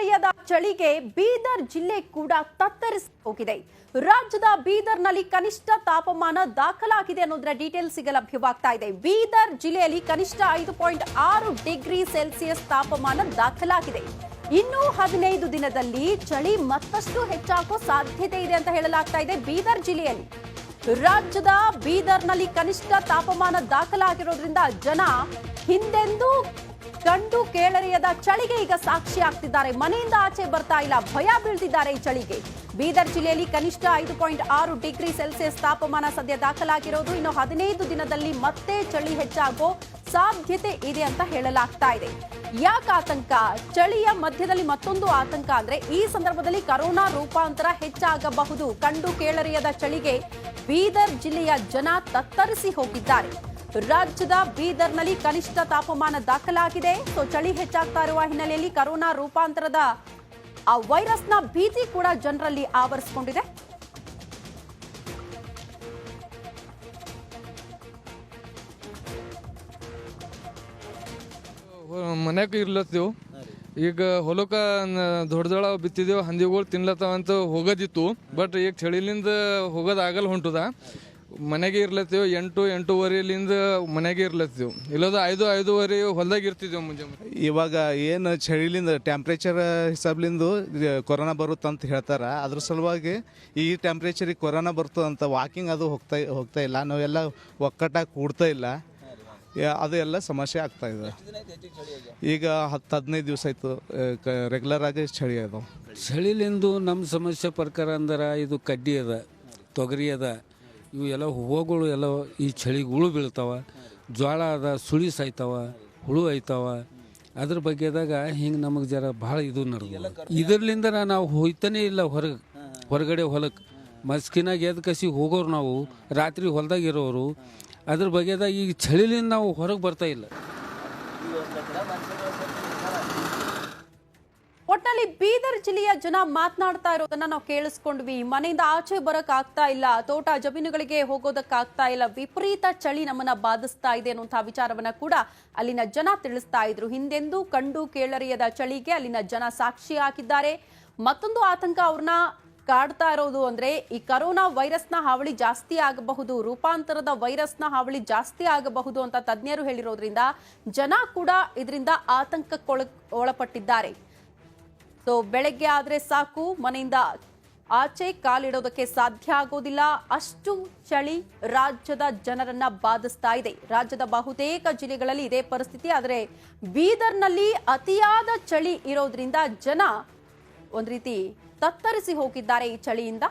ಕೇಳರಿಯದ ಚಳಿಗೆ ಬೀದರ್ ಜಿಲ್ಲೆ ಕೂಡ ತತ್ತರಿಸಿ ಹೋಗಿದೆ. ರಾಜ್ಯದ ಬೀದರ್ನಲ್ಲಿ ಕನಿಷ್ಠ ತಾಪಮಾನ ದಾಖಲಾಗಿದೆ ಅನ್ನೋದರ ಡೀಟೇಲ್ಸ್ ಈಗ ಲಭ್ಯವಾಗ್ತಾ ಇದೆ. ಬೀದರ್ ಜಿಲ್ಲೆಯಲ್ಲಿ ಕನಿಷ್ಠ 5.6 ಡಿಗ್ರಿ ಸೆಲ್ಸಿಯಸ್ ತಾಪಮಾನ ದಾಖಲಾಗಿದೆ. ಇನ್ನು 15 ದಿನದಲ್ಲಿ ಚಳಿ ಮತ್ತಷ್ಟು ಹೆಚ್ಚಾಗುವ ಸಾಧ್ಯತೆ ಇದೆ ಅಂತ ಹೇಳಲಾಗ್ತಾ ಇದೆ. ಬೀದರ್ ಜಿಲ್ಲೆಯಲ್ಲಿ ರಾಜ್ಯದ ಬೀದರ್ನಲ್ಲಿ ಕನಿಷ್ಠ ತಾಪಮಾನ ದಾಖಲಾಗಿರೋದ್ರಿಂದ ಜನ ಹಿಂದೆಂದೂ ಕಂಡು ಕೇಳರಿಯದ ಚಳಿಗೆ ಈಗ ಸಾಕ್ಷಿ ಆಗ್ತಿದ್ದಾರೆ. ಮನೆಯಿಂದ ಆಚೆ ಬರ್ತಾ ಇಲ್ಲ, ಭಯ ಬೀಳ್ತಿದ್ದಾರೆ ಈ ಚಳಿಗೆ. ಬೀದರ್ ಜಿಲ್ಲೆಯಲ್ಲಿ ಕನಿಷ್ಠ 5.6 ಡಿಗ್ರಿ ಸೆಲ್ಸಿಯಸ್ ತಾಪಮಾನ ಸದ್ಯ ದಾಖಲಾಗಿರೋದು. ಇನ್ನು 15 ದಿನದಲ್ಲಿ ಮತ್ತೆ ಚಳಿ ಹೆಚ್ಚಾಗೋ ಸಾಧ್ಯತೆ ಇದೆ ಅಂತ ಹೇಳಲಾಗ್ತಾ ಇದೆ. ಯಾಕೆ ಆತಂಕ? ಚಳಿಯ ಮಧ್ಯದಲ್ಲಿ ಮತ್ತೊಂದು ಆತಂಕ ಅಂದ್ರೆ ಈ ಸಂದರ್ಭದಲ್ಲಿ ಕರೋನಾ ರೂಪಾಂತರ ಹೆಚ್ಚಾಗಬಹುದು. ಕಂಡು ಕೇಳರಿಯದ ಚಳಿಗೆ ಬೀದರ್ ಜಿಲ್ಲೆಯ ಜನ ತತ್ತರಿಸಿ ಹೋಗಿದ್ದಾರೆ. ರಾಜ್ಯದ ಬೀದರ್ನಲ್ಲಿ ಕನಿಷ್ಠ ತಾಪಮಾನ ದಾಖಲಾಗಿದೆ. ಚಳಿ ಹೆಚ್ಚಾಗ್ತಾ ಇರುವ ಹಿನ್ನೆಲೆಯಲ್ಲಿ ಕರೋನಾ ರೂಪಾಂತರದ ಆ ವೈರಸ್ನ ಭೀತಿ ಕೂಡ ಜನರಲ್ಲಿ ಆವರಿಸಿಕೊಂಡಿದೆ. ಮನ್ಯಾಗ ಇರ್ಲತ್ತೀವಿ. ಈಗ ಹೊಲಕ್ಕ ದೊಡ್ಡದಳ ಬಿತ್ತಿದೇವು, ಹಂದಿಗಳು ತಿನ್ಲತ್ತಾವಂತ ಹೋಗೋದಿತ್ತು. ಬಟ್ ಈಗ ಚಳಿಲಿಂದ ಹೋಗೋದಾಗಲ್ಲ ಹೊಂಟದ. ಮನೆಗೆ ಇರ್ಲತ್ತೀವಿ. 8-8:30ಲಿಂದ ಮನೆಗೆ ಇರ್ಲತ್ತೀವಿ. ಇಲ್ಲದ 5-5:30 ಹೊಲದಾಗ ಇರ್ತಿದ್ದೇವೆ ಮುಂಜಾನೆ. ಇವಾಗ ಏನು ಚಳಿಲಿಂದ ಟೆಂಪ್ರೇಚರ್ ಹಿಸಾಬ್ಲಿಂದು ಕೊರೋನಾ ಬರುತ್ತಂತ ಹೇಳ್ತಾರೆ. ಅದ್ರ ಸಲುವಾಗಿ ಈ ಟೆಂಪ್ರೇಚರಿಗೆ ಕೊರೋನಾ ಬರ್ತದಂತ ವಾಕಿಂಗ್ ಅದು ಹೋಗ್ತಾ ಇಲ್ಲ. ನಾವೆಲ್ಲ ಒಕ್ಕಟ್ಟಾಗಿ ಕೂಡ್ತಾ ಇಲ್ಲ. ಅದು ಎಲ್ಲ ಸಮಸ್ಯೆ ಆಗ್ತಾ ಇದೆ. ಈಗ 10-15 ದಿವಸ ಆಯಿತು ರೆಗ್ಯುಲರ್ ಆಗಿ ಚಳಿ ಅದು. ಚಳಿಲಿಂದು ನಮ್ಮ ಸಮಸ್ಯೆ ಪ್ರಕಾರ ಅಂದ್ರೆ ಇದು ಕಡ್ಡಿ ಅದ, ತೊಗರಿ ಅದ, ಇವು ಎಲ್ಲ ಹೂವುಗಳು ಎಲ್ಲ ಈ ಚಳಿಗಳು ಬೀಳ್ತಾವ. ಜ್ವಾಳ ಅದ, ಸುಳಿ ಸಾಯ್ತಾವ, ಹುಳು ಐತಾವ. ಅದ್ರ ಬಗ್ಗೆದಾಗ ಹಿಂಗೆ ನಮಗೆ ಜರ ಭಾಳ ಇದು ನಡೆದು ಇದರ್ಲಿಂದ ನಾವು ಹೋಯ್ತಾನೆ ಇಲ್ಲ ಹೊರಗಡೆ ಹೊಲಕ್ಕೆ. ಮಸ್ಕಿನಾಗ ಎದ್ದು ಕಸಿ ಹೋಗೋರು ನಾವು, ರಾತ್ರಿ ಹೊಲದಾಗ ಇರೋರು. ಅದ್ರ ಬಗ್ಗೆದಾಗ ಈಗ ಚಳಿಲಿಂದ ನಾವು ಹೊರಗೆ ಬರ್ತಾ ಇಲ್ಲ. ಒಟ್ಟಿನಲ್ಲಿ ಬೀದರ್ ಜಿಲ್ಲೆಯ ಜನ ಮಾತನಾಡ್ತಾ ಇರೋದನ್ನ ನಾವು ಕೇಳಿಸ್ಕೊಂಡ್ವಿ. ಮನೆಯಿಂದ ಆಚೆ ಬರಕ್ ಆಗ್ತಾ ಇಲ್ಲ, ತೋಟ ಜಮೀನುಗಳಿಗೆ ಹೋಗೋದಕ್ಕಾಗ್ತಾ ಇಲ್ಲ, ವಿಪರೀತ ಚಳಿ ನಮ್ಮನ್ನ ಬಾಧಿಸ್ತಾ ಇದೆ ಅನ್ನುವಂತಹ ವಿಚಾರವನ್ನ ಕೂಡ ಅಲ್ಲಿನ ಜನ ತಿಳಿಸ್ತಾ ಇದ್ರು. ಹಿಂದೆಂದೂ ಕಂಡು ಕೇಳರಿಯದ ಚಳಿಗೆ ಅಲ್ಲಿನ ಜನ ಸಾಕ್ಷಿ ಹಾಕಿದ್ದಾರೆ. ಮತ್ತೊಂದು ಆತಂಕ ಅವ್ರನ್ನ ಕಾಡ್ತಾ ಇರೋದು ಅಂದ್ರೆ ಈ ಕರೋನಾ ವೈರಸ್ನ ಹಾವಳಿ ಜಾಸ್ತಿ ಆಗಬಹುದು, ರೂಪಾಂತರದ ವೈರಸ್ನ ಹಾವಳಿ ಜಾಸ್ತಿ ಆಗಬಹುದು ಅಂತ ತಜ್ಞರು ಹೇಳಿರೋದ್ರಿಂದ ಜನ ಕೂಡ ಇದರಿಂದ ಆತಂಕಕ್ಕೊಳಪಟ್ಟಿದ್ದಾರೆ. ಬೆಳಗ್ಗೆ ಆದ್ರೆ ಸಾಕು, ಮನೆಯಿಂದ ಆಚೆ ಕಾಲಿಡೋದಕ್ಕೆ ಸಾಧ್ಯ ಆಗೋದಿಲ್ಲ. ಅಷ್ಟು ಚಳಿ ರಾಜ್ಯದ ಜನರನ್ನ ಬಾಧಿಸ್ತಾ ಇದೆ. ರಾಜ್ಯದ ಬಹುತೇಕ ಜಿಲ್ಲೆಗಳಲ್ಲಿ ಇದೇ ಪರಿಸ್ಥಿತಿ. ಆದರೆ ಬೀದರ್ನಲ್ಲಿ ಅತಿಯಾದ ಚಳಿ ಇರೋದ್ರಿಂದ ಜನ ಒಂದ್ ರೀತಿ ತತ್ತರಿಸಿ ಹೋಗಿದ್ದಾರೆ ಈ ಚಳಿಯಿಂದ.